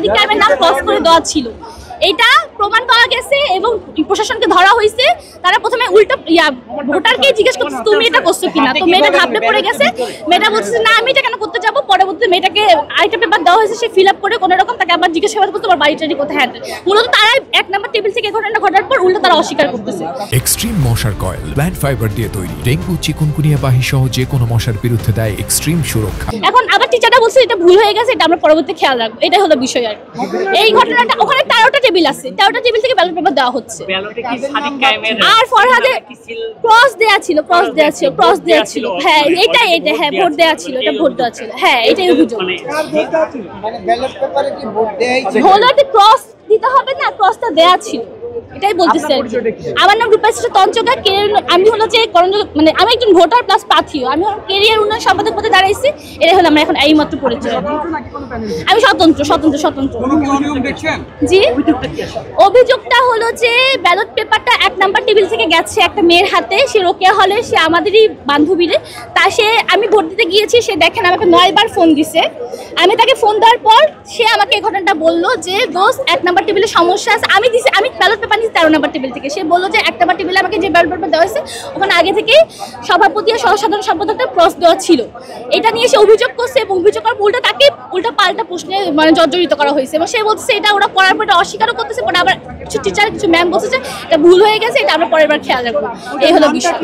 একাধিক টাইমের নাম ক্রস করে দেওয়া ছিল। এটা প্রমাণ পাওয়া গেছে এবং প্রশাসনকে ধরা হয়েছে। তারা প্রথমে উল্টো ভোটারকে জিজ্ঞেস করছে তুমি এটা করছো কিনা, তো মেয়েটা ঘাবড়ে পড়ে গেছে। মেয়েটা বলছে না আমি এটা কেন করতে যাবো। পরবর্তীতে মেয়েটাকে আরেকটা পেপার দেওয়া হয়েছে, সে ফিল আপ করে কোনো রকম তাকে আবার জিজ্ঞাসাবাদ করতে তোমার বাড়ি টাড়ি কোথায়। মূলত তারা 1 নম্বর টেবিল থেকে ঘটনা ঘটার পর উল্টো তারা অস্বীকার করতেছে। এক্সট্রিম মশার কয়েল প্ল্যান্ট ফাইবার দিয়ে তৈরি, ডেঙ্গু চিকুনগুনিয়া বাহি সহ যে কোনো মশার বিরুদ্ধে দেয় এক্সট্রিম সুরক্ষা। এখন আবার টিচারটা বলছে এটা ভুল হয়ে গেছে, এটা আমরা পরবর্তীতে খেয়াল রাখবো। এটাই হলো বিষয়। আর এই ঘটনাটা ওখানে 13টা টেবিল আছে, 13টা টেবিল থেকে ব্যালট পেপার দেওয়া হচ্ছে। আর ফরহাদের ক্রস দেয়া ছিল, হ্যাঁ এটাই হ্যাঁ ভোট দেয়া ছিল, এটা ভোট দেওয়া ছিল, হ্যাঁ এটাই অভিযোগ। ভোটে ক্রস দিতে হবে না, ক্রসটা দেয়া ছিল, এটাই বলতেছে। আমার নাম রূপাশ্রী তঞ্চকার, আমি হলো যে মানে আমি একজন ভোটার প্লাস প্রার্থীও, আমি কেরিয়ার উন্নয়ন সম্পাদক পদে দাঁড়াইছি। এটাই হলো আমরা এখন এই মাত্র পরিচয়। আমি স্বতন্ত্র। জি, অভিযোগটা হলো যে ব্যালট পেপারটা 1 নাম্বার টেবিল থেকে গেছে একটা মেয়ের হাতে, সে রোকেয়া হলে, সে আমাদেরই বান্ধবীরে। আমি ভোট দিতে গিয়েছি, সে দেখেন আমাকে 9 বার ফোন দিছে। আমি তাকে ফোন দেওয়ার পর সে আমাকে এই ঘটনাটা বললো যে দোস্ত 1 নাম্বার টেবিলে সমস্যা আছে। আমি ব্যালট পেপার নিয়েছি 13 নাম্বার টেবিল থেকে। সে বললো যে 1 নাম্বার টেবিলে আমাকে যে ব্যালট পেপার দেওয়া হয়েছে ওখানে আগে থেকেই সভাপতি আর সহসাধারণ সম্পাদকটা ক্রস দেওয়া ছিল। এটা নিয়ে সে অভিযোগ করছে এবং অভিযোগ করার উল্টা তাকে পাল্টা প্রশ্নে মানে জর্জরিত করা হয়েছে এবং সে বলছে এটা ওরা করার পর অস্বীকারও করতেছে। পরে আবার কিছু টিচার কিছু ম্যাম বলছে যে এটা ভুল হয়ে গেছে, এটা আমরা পরের বার খেয়াল রাখবো। এই হলো বিষয়।